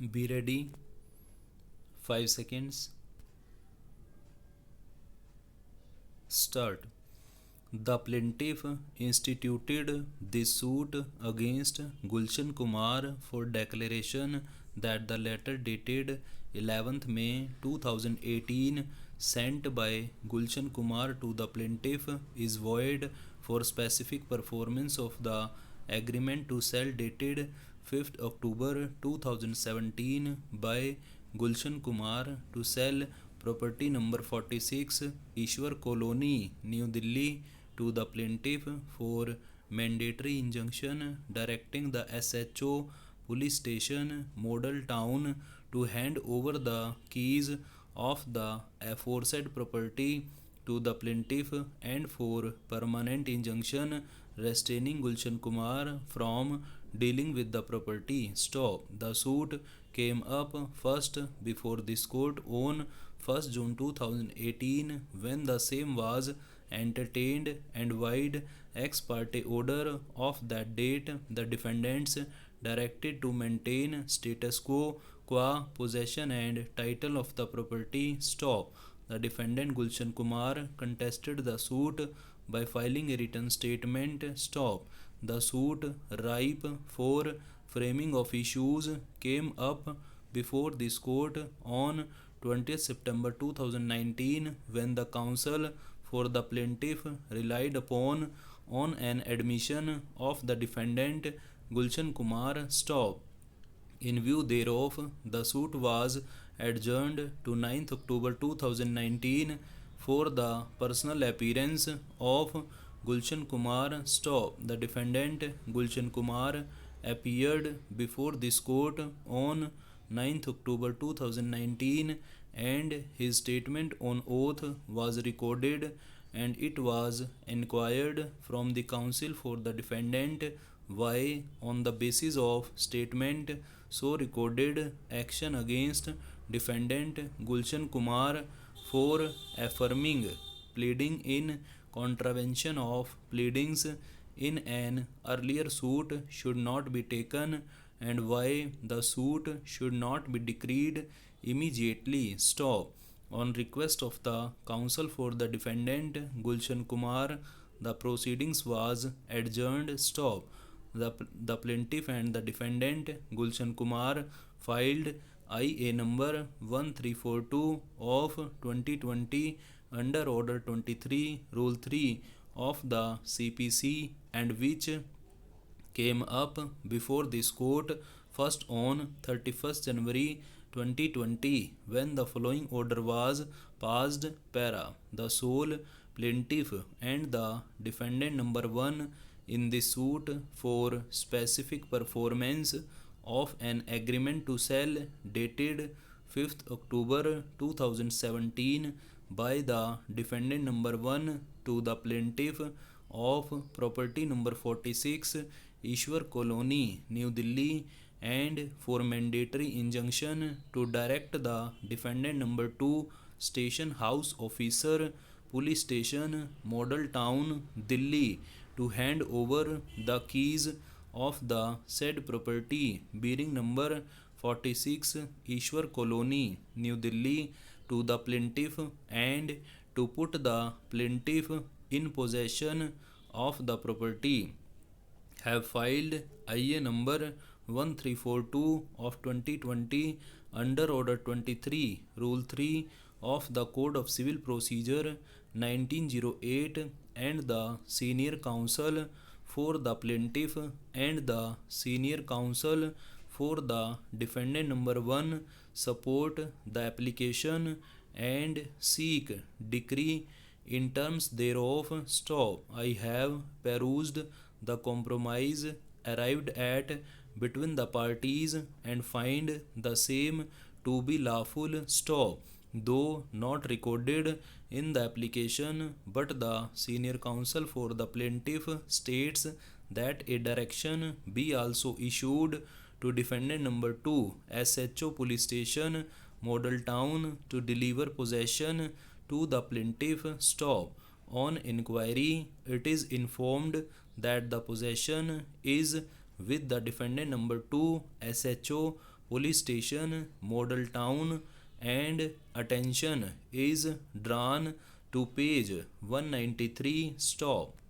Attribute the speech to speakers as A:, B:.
A: Be ready. 5 seconds. Start. The plaintiff instituted this suit against Gulshan Kumar for declaration that the letter dated 11th May 2018 sent by Gulshan Kumar to the plaintiff is void for specific performance of the agreement to sell dated 5th October 2017 by Gulshan Kumar to sell property number 46 Ishwar Colony, New Delhi to the plaintiff for mandatory injunction directing the SHO police station Model Town to hand over the keys of the aforesaid property to the plaintiff and for permanent injunction restraining Gulshan Kumar from dealing with the property. Stop. The suit came up first before this court on 1st June 2018 when the same was entertained and wide ex parte order of that date the defendants directed to maintain status quo qua possession and title of the property. Stop. The defendant Gulshan Kumar contested the suit by filing a written statement. Stop. The suit ripe for framing of issues came up before this court on 20th September 2019 when the counsel for the plaintiff relied upon on an admission of the defendant Gulshan Kumar. Stop. In view thereof, the suit was adjourned to 9th October 2019 for the personal appearance of Gulshan Kumar. Stop. The defendant Gulshan Kumar appeared before this court on 9th October 2019 and his statement on oath was recorded and it was inquired from the counsel for the defendant why on the basis of statement so recorded action against defendant Gulshan Kumar for affirming pleading in contravention of pleadings in an earlier suit should not be taken and why the suit should not be decreed immediately. Stop. On request of the counsel for the defendant Gulshan Kumar, the proceedings was adjourned. Stop. The plaintiff and the defendant Gulshan Kumar filed IA number 1342 of 2020 under Order 23 Rule 3 of the CPC and which came up before this court first on 31st January 2020 when the following order was passed. Para. The sole plaintiff and the defendant number 1 in this suit for specific performance of an agreement to sell dated 5th October 2017 by the defendant number 1 to the plaintiff of property number 46 Ishwar Colony, New Delhi and for mandatory injunction to direct the defendant number 2 station house officer police station Model Town, Delhi to hand over the keys of the said property bearing number 46 Ishwar Colony, New Delhi to the plaintiff and to put the plaintiff in possession of the property. Have filed IA number 1342 of 2020 under Order 23 Rule 3 of the Code of Civil Procedure 1908 and the senior counsel for the plaintiff and the senior counsel for the defendant number 1 support the application and seek decree in terms thereof. Stop. I have perused the compromise arrived at between the parties and find the same to be lawful. Stop. Though not recorded in the application, but the senior counsel for the plaintiff states that a direction be also issued to defendant number 2 SHO police station Model Town to deliver possession to the plaintiff. Stop. On inquiry, it is informed that the possession is with the defendant number 2 SHO police station, model town, and attention is drawn to page 193. Stop.